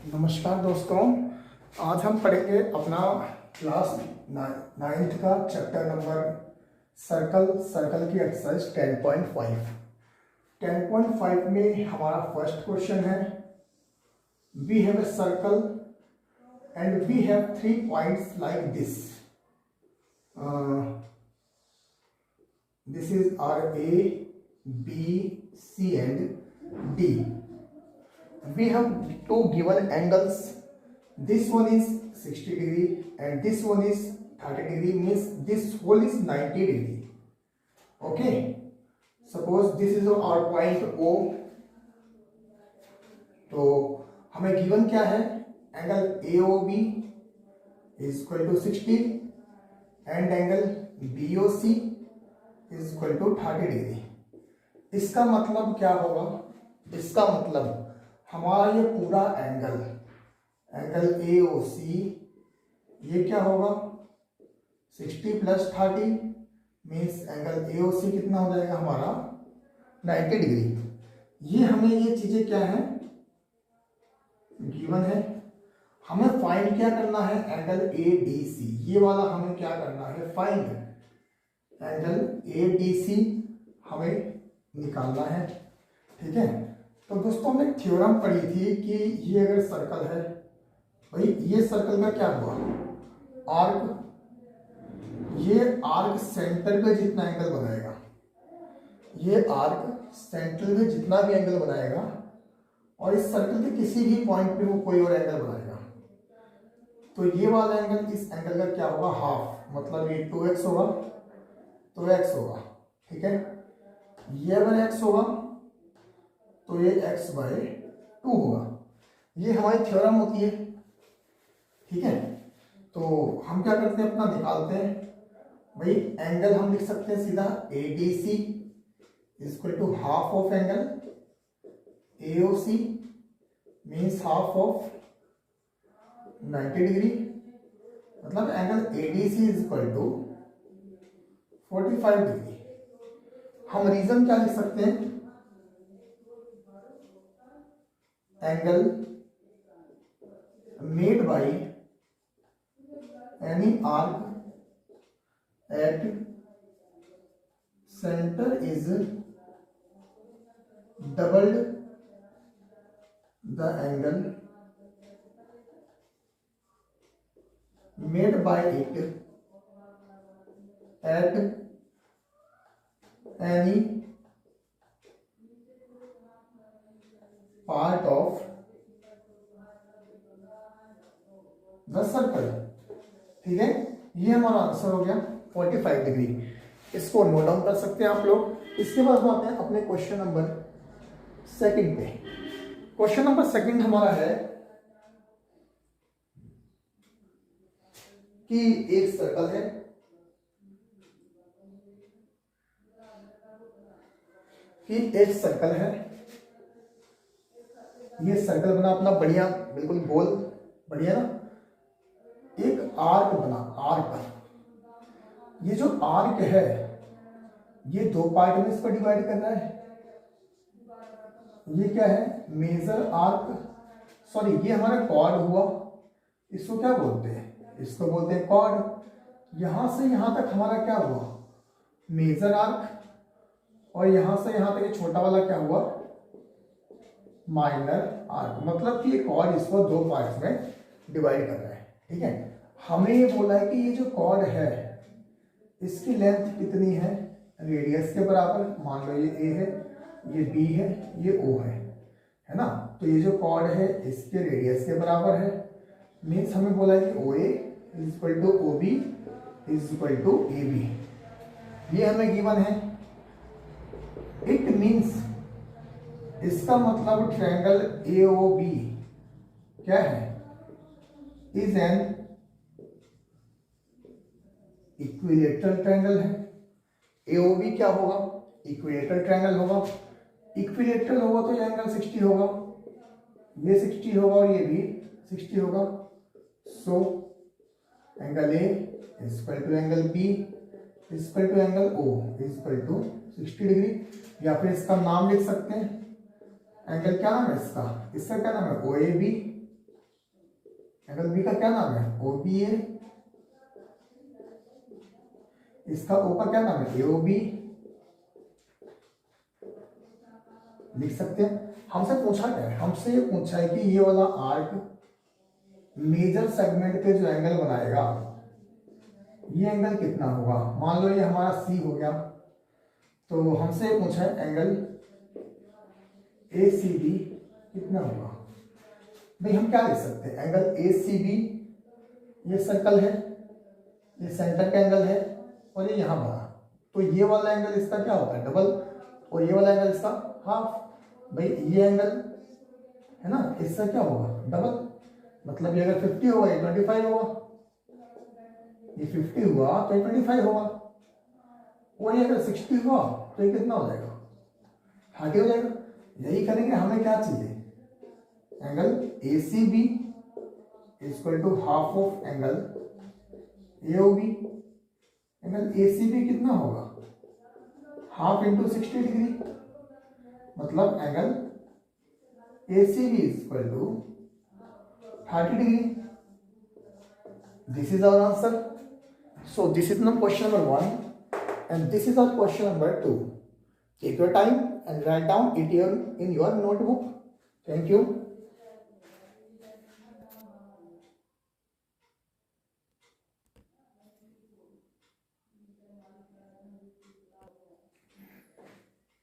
नमस्कार दोस्तों, आज हम पढ़ेंगे अपना क्लास 9th का चैप्टर नंबर सर्कल की एक्सरसाइज 10.5। 10.5 में हमारा फर्स्ट क्वेश्चन है, we have a circle and we have 3 points like this. This is R A B C and D. We have two given angles. This one is 60 degree and this one is 30 degree, means this whole is 90 degree. Okay, suppose this is our point O. तो हमें given क्या है, angle AOB is equal to 60 and angle BOC is equal to 30 degree. इसका मतलब क्या होगा, इसका मतलब हमारा ये पूरा एंगल AOC ये क्या होगा 60 प्लस 30 मीन्स एंगल AOC कितना हो जाएगा हमारा 90 डिग्री। ये हमें ये चीजें क्या है गिवन है। हमें फाइंड क्या करना है, एंगल ADC ये वाला हमें क्या करना है, फाइंड एंगल ADC हमें निकालना है। ठीक है, तो दोस्तों हमने थ्योरम पढ़ी थी कि ये अगर सर्कल है, भाई ये सर्कल का क्या हुआ, आर्क, ये आर्क सेंटर पे जितना एंगल बनाएगा, ये आर्क सेंटर में जितना भी एंगल बनाएगा और इस सर्कल के किसी भी पॉइंट पे वो कोई और एंगल बनाएगा, तो ये वाला एंगल इस एंगल का क्या होगा, हाफ, मतलब ये 2x होगा तो x होगा। ठीक है, ये अगर x होगा तो ये x/2 होगा। ये हमारी थ्योरम होती है। ठीक है, तो हम क्या करते हैं, अपना निकालते हैं। भाई एंगल हम लिख सकते हैं सीधा ADC is equal to half of angle AOC means half of 90 degree, मतलब angle ADC is equal to 45 degree. हम रीजन क्या लिख सकते हैं, angle made by any arc at center is doubled the angle made by it at any part of the circle. ठीक है, ये हमारा आंसर हो गया 45 डिग्री। इसको नोट डाउन कर सकते हैं आप लोग। इसके बाद हम आते हैं अपने क्वेश्चन नंबर सेकंड पे। क्वेश्चन नंबर सेकंड हमारा है कि एक सर्कल है, ये सर्कल बना अपना बढ़िया, बिल्कुल गोल, बढ़िया ना। एक आर्क बना, आर्क, ये जो आर्क है ये 2 पार्ट में इसको डिवाइड करना है। ये क्या है, मेजर आर्क, सॉरी ये हमारा कॉर्ड हुआ, इसको क्या बोलते हैं, इसको बोलते हैं कॉर्ड। यहां से यहां तक हमारा क्या हुआ, मेजर आर्क, और यहां से यहां तक ये छोटा वाला क्या हुआ, माइनर आर्क। मतलब कि एक कॉर्ड इसको 2 पार्ट्स में डिवाइड कर रहा है। ठीक है, हमें ये बोला है कि ये जो कॉर्ड है इसकी लेंथ कितनी है, रेडियस के बराबर। मान लो ये ए है, ये बी है, ये ओ है ना। तो ये जो कॉर्ड है इसके रेडियस के बराबर है, मीन्स हमें बोला है कि O A is equal to O B is equal to A B. ये हमें गिवन है। इट मीन्स, इसका मतलब ट्रायंगल AOB क्या है, इज एन इक्विलेटरल ट्रायंगल है। AOB क्या होगा, इक्विलेटरल ट्रायंगल होगा। इक्विलेटरल होगा तो ये एंगल 60 होगा, ये 60 होगा और ये भी 60 होगा। So angle A is equal to angle B is equal to angle O is equal to 60 degree. या फिर इसका नाम लिख सकते हैं, एंगल क्या नाम है इसका, इसका क्या नाम है, OAB एंगल बी का क्या नाम है, ओ बी ए, इसका ओ का क्या नाम है, ए ओ बी, लिख सकते हैं। हमसे पूछा क्या है, हमसे ये पूछा है कि ये वाला आर्क मेजर सेगमेंट पे जो एंगल बनाएगा ये एंगल कितना होगा। मान लो ये हमारा सी हो गया, तो हमसे पूछा है एंगल ए सी बी कितना होगा। भाई हम क्या लिख सकते हैं, एंगल ए सी बी, ये सर्कल है, ये सेंटर का एंगल है और ये यहाँ बना, तो ये वाला एंगल इसका क्या होता है, डबल, और ये वाला एंगल इसका हाफ। भाई ये एंगल है ना, इसका क्या होगा, डबल, मतलब ये अगर 50 होगा ये 25 होगा, ये 50 हुआ तो ये 25 होगा, और ये अगर 60 हुआ तो ये कितना हो जाएगा, 30 हो जाएगा। यही करेंगे, हमें क्या चाहिए, angle A C B equal to half of angle A O B. Angle A C B कितना होगा, हाफ इंटू 60 डिग्री, मतलब angle A C B equal to 30 degree. This is our answer. So this is now question number 1 and this is our question number 2. Take your time and write down it in your notebook. Thank you.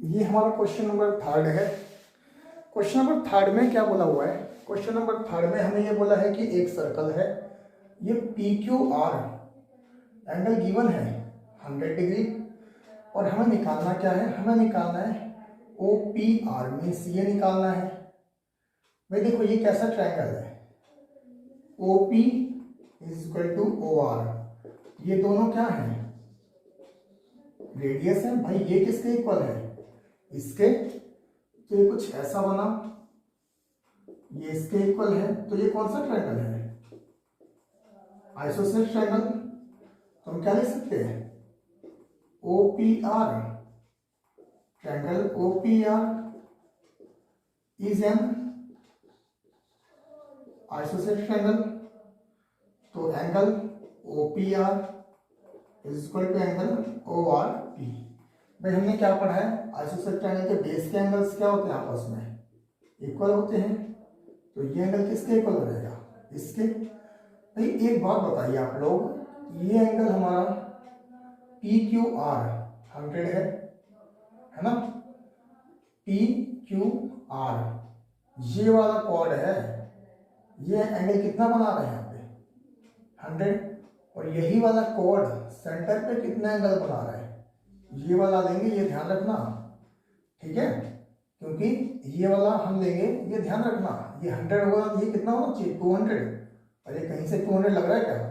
ये हमारा question number 3 है। Question number 3 में क्या बोला हुआ है, question number 3 में हमें ये बोला है कि एक सर्कल है, ये P Q R angle given है 100 डिग्री, और हमें निकालना क्या है, हमें निकालना है ओ पी आर, मीन्स ये निकालना है। भाई देखो ये कैसा ट्रायंगल है, O P is equal to O R, ये दोनों क्या है, रेडियस है। भाई ये किसके इक्वल है, इसके, तो ये कुछ ऐसा बना, ये इसके इक्वल है, तो ये कौन सा ट्रायंगल है, आइसोसेलेस ट्रायंगल। तो हम क्या लिख सकते हैं, O P R, triangle O P R is an isosceles triangle. तो angle O P R is equal to angle O R P. भाई हमने क्या पढ़ा है, आइसोसेलेस ट्रायंगल के बेस के एंगल्स क्या होते हैं, आपस में इक्वल होते हैं, तो ये एंगल किसके इक्वल हो जाएगा, इसके। भाई एक बात बताइए आप लोग, ये एंगल हमारा पी क्यू आर 100 है ना, पी क्यू आर ये वाला कॉर्ड है, ये एंगल कितना बना रहे हैं यहाँ पे 100, और यही वाला कॉर्ड सेंटर पे कितना एंगल बना रहा है, ये वाला लेंगे, ये ध्यान रखना, ठीक है, क्योंकि ये वाला हम लेंगे, ये ध्यान रखना, ये 100 होगा, ये कितना होना चाहिए 200, और ये कहीं से 200 लग रहा है क्या,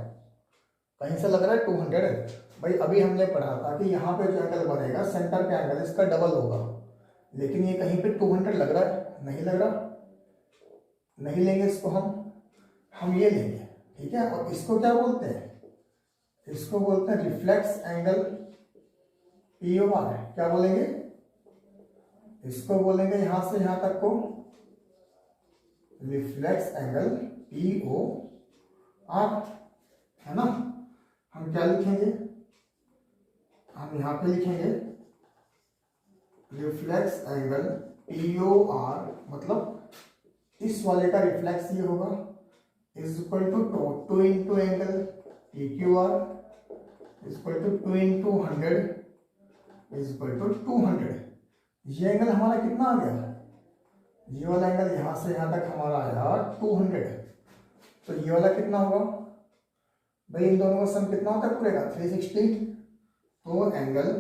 कहीं से लग रहा है 200। भाई अभी हमने पढ़ा था कि यहाँ पे जो एंगल बनेगा सेंटर का एंगल इसका डबल होगा, लेकिन ये कहीं पे 200 लग रहा है, नहीं लग रहा, नहीं लेंगे इसको, हम ये लेंगे, ठीक है। और इसको क्या बोलते हैं, इसको बोलते हैं reflex angle P O R, क्या बोलेंगे, इसको बोलेंगे यहां से यहां तक को reflex angle P O R, है ना। हम क्या लिखेंगे, हम यहां पे लिखेंगे reflex angle P O R, मतलब इस वाले का रिफ्लेक्स ये होगा is equal to 2 into angle P Q R is equal to 2 into 100 is equal to 200। ये एंगल हमारा कितना आ गया, ये वाला एंगल यहां से यहां तक हमारा आया 200, तो ये वाला कितना होगा, भाई इन दोनों का सम कितना होता है पूरे का 360, तो angle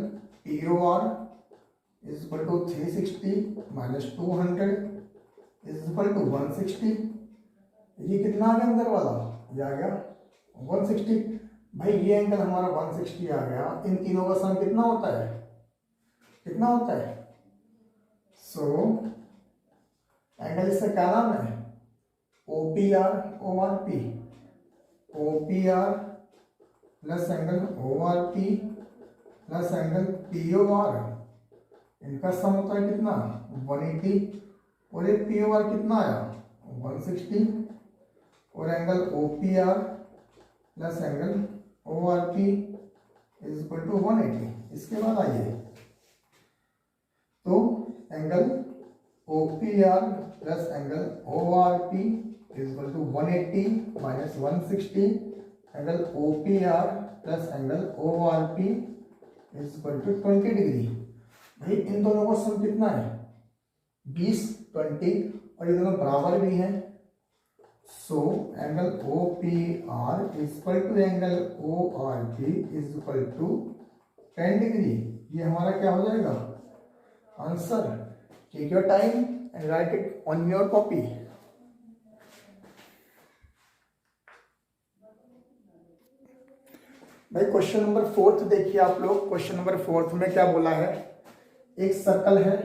P O R is equal to 360 minus 200 is equal to 160। ये कितना आ गया अंदर वाला, ये आ गया 160। भाई ये एंगल हमारा 160 आ गया, इन तीनों का सम कितना होता है, कितना होता है, सो एंगल इसका क्या नाम है, O P R O R P, O P R plus angle O R P plus angle P O R, इनका सम होता है कितना 180, और ये पी ओ आर कितना आया 160, और angle O P R plus angle O R P is equal to 180। इसके बाद आइए तो angle O P R plus angle O R P is equal to 180 minus 160, angle O P R plus angle O R P is equal to 20 degree. भाई इन दोनों का सम कितना है 20, 20 और ये दोनों बराबर भी हैं। So angle O P R is equal to angle O R P is equal to 10 degree. ये हमारा क्या हो जाएगा answer. Take your time and write it on your copy. भाई क्वेश्चन नंबर 4 देखिए आप लोग। क्वेश्चन नंबर 4 में क्या बोला है, एक सर्कल है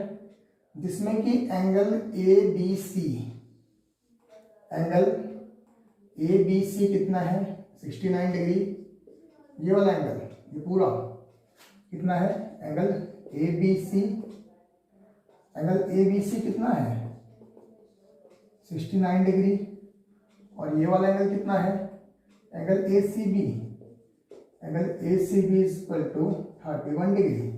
जिसमें कि angle A B C, angle A B C कितना है 69 डिग्री। ये वाला एंगल ये पूरा कितना है angle A B C, angle A B C कितना है 69 डिग्री। और ये वाला एंगल कितना है angle A C B, angle A C B is equal to 31 degree.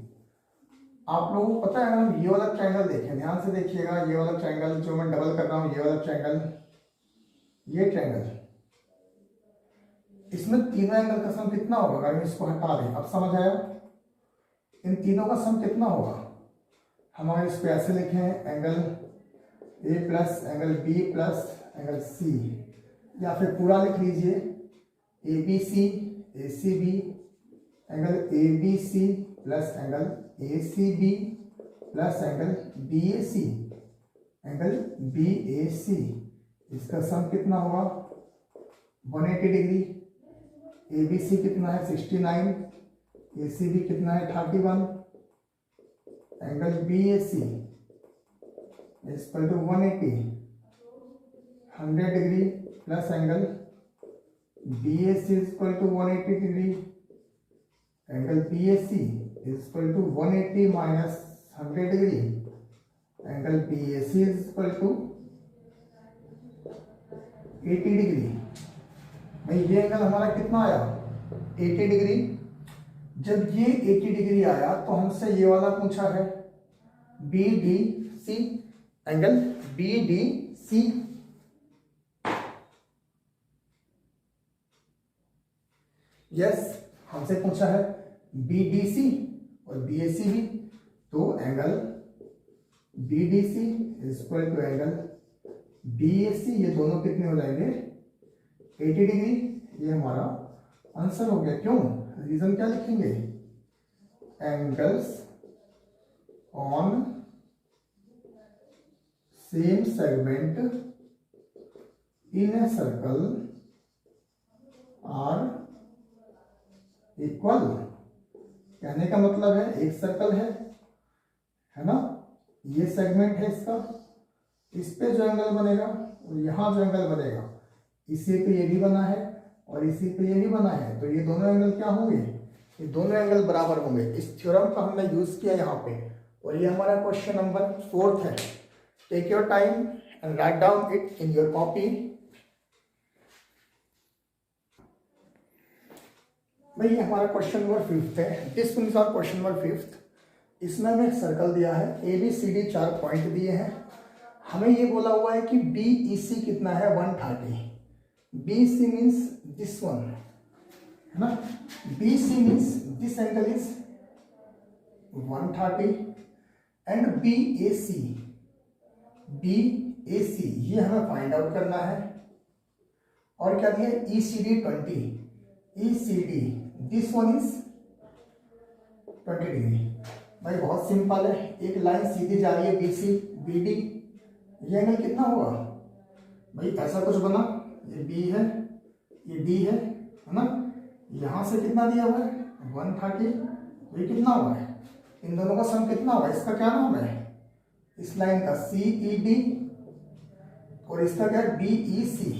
आप लोगों को पता है अगर हम ये वाला ट्रायंगल देखें, ध्यान से देखिएगा, ये वाला ट्रायंगल जो मैं डबल कर रहा हूं, ये वाला ट्रायंगल, ये ट्रायंगल, इसमें तीनों एंगल का सम कितना होगा अगर हम इसको हटा दें। अब समझ आया, इन तीनों का सम कितना होगा। हम अगर इसको ऐसे लिखें angle A plus angle B plus angle C, या फिर पूरा लिख लीजिए A B C A C B, angle A B C plus angle A C B plus angle B A C, angle B A C, इसका sum कितना होगा 180 degree. ए B C कितना है 69, ए सी बी कितना है 31, angle B A C equal to 180, 100 degree plus angle B A C equal to 180 degree, angle B A C equal to 180 minus 100 degree, angle B A C equal to 80 degree. भाई ये angle हमारा कितना आया 80 degree. जब ये 80 degree आया तो हमसे ये वाला पूछा है B D C, angle B D C, yes हमसे पूछा है बी डी सी और बी ए सी भी। तो angle B D C equal to angle B A C, ये दोनों कितने हो जाएंगे 80 डिग्री। ये हमारा आंसर हो गया। क्यों, रीजन क्या लिखेंगे, angles on same segment in a circle are equal. कहने का मतलब है एक सर्कल है ना, ये सेगमेंट है इसका, इस पे जो एंगल बनेगा और यहाँ जो एंगल बनेगा, इसी पे ये भी बना है और इसी पे ये भी बना है, तो ये दोनों एंगल क्या होंगे, ये दोनों एंगल बराबर होंगे। इस थ्योरम का हमने यूज किया यहाँ पे, और ये हमारा क्वेश्चन नंबर 4 है। Take your time and write down it in your copy. भाई ये हमारा क्वेश्चन नंबर 5 है। This one is our question number 5। इसमें हमें सर्कल दिया है, A B C D 4 point दिए हैं। हमें ये बोला हुआ है कि बी ई सी कितना है 130। B C means this one है ना, B C means this angle is 130 and B A C, B A C ये हमें फाइंड आउट करना है। और क्या दिया E C D 20, E C D this one is 20 degree. भाई बहुत सिंपल है, एक लाइन सीधी जा रही है बी सी बी डी, ये एंगल कितना होगा भाई, ऐसा कुछ बना, ये बी है ये डी है ना, यहां से कितना दिया हुआ है 130, तो ये कितना हुआ है, इन दोनों का सम कितना होगा, इसका क्या नाम है, इस लाइन का सी ई डी और इसका क्या है बी ई सी,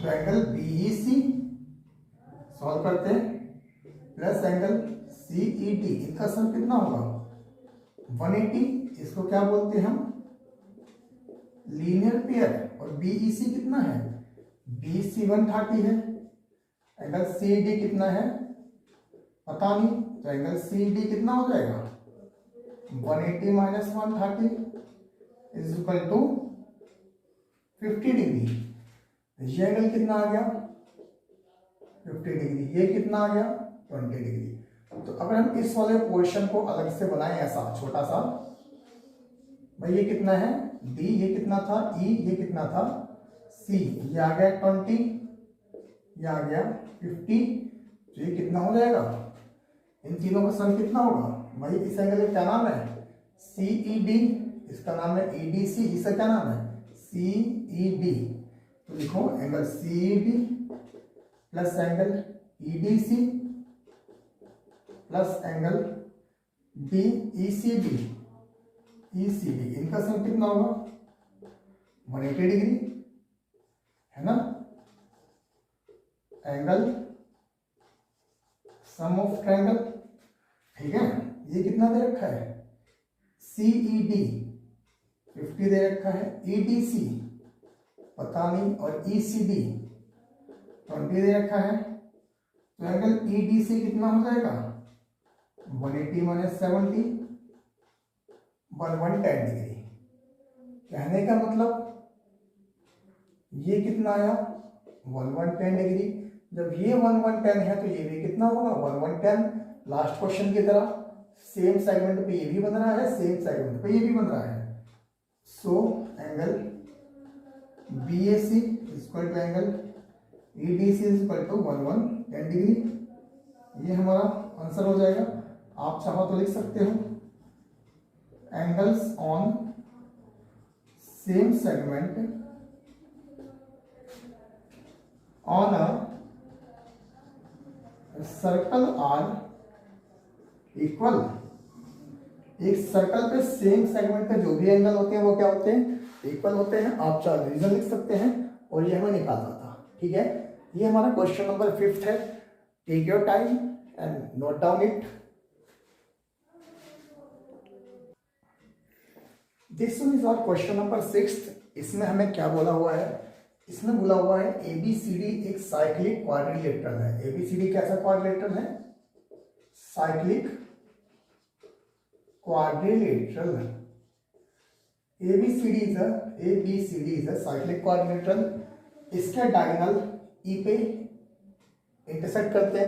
तो angle B E C solve करते हैं plus angle C E D, इनका सम कितना होगा 180, इसको क्या बोलते हैं हम लीनियर पेयर, और बी ई सी कितना है BC 130 है, एंगल CD कितना है पता नहीं, तो एंगल CD कितना हो जाएगा 180 minus 130 is equal to 50 degree. ये एंगल कितना आ गया 50 डिग्री, ये कितना आ गया 20 डिग्री। तो अगर हम इस वाले पोर्शन को अलग से बनाएं ऐसा छोटा सा, भाई ये कितना है D, ये कितना था E, ये कितना था C, ये आ गया 20, ये आ गया 50, तो ये कितना हो जाएगा, इन तीनों का सम कितना होगा भाई। इस एंगल का क्या नाम है CED, इसका नाम है EDC, इसका क्या नाम है CED। तो लिखो angle CED plus angle EDC plus angle ECD, इनका सम कितना होगा 180 डिग्री, है ना। एंगल सम ऑफ ट्रायंगल, ठीक है। ये कितना दे रखा है CED 50 दे रखा है, EDC पता नहीं, और ECD 20 दे रखा है। तो एंगल EDC कितना हो जाएगा 180 माइनस 70 110 डिग्री। कहने का मतलब ये कितना आया 110 डिग्री। जब ये 110 है तो ये भी कितना होगा 110। लास्ट क्वेश्चन की तरह सेम सेगमेंट पे ये भी बन रहा है, सेम सेगमेंट पे ये भी बन रहा है। So angle BAC equal to angle EDC equal to 110 degree. ये हमारा आंसर हो जाएगा। आप चाहो तो लिख सकते हो angles on same segment on a circle are equal. एक सर्कल पे सेम सेगमेंट पे जो भी एंगल होते हैं वो क्या होते हैं इक्वल होते हैं। आप चाहे रीजन लिख सकते हैं और ये हमें निकालना था, ठीक है। ये हमारा क्वेश्चन नंबर 5 है। Take your time and note down it. This one is our question number 6। इसमें हमें क्या बोला हुआ है, इसमें बोला हुआ है ABCD एक साइक्लिक क्वाड्रिलेटरल है। ABCD कैसा क्वाड्रिलेटरल है, cyclic quadrilateral. ABCD is a cyclic quadrilateral. इसके डायगोनल E पे इंटरसेक्ट करते हैं।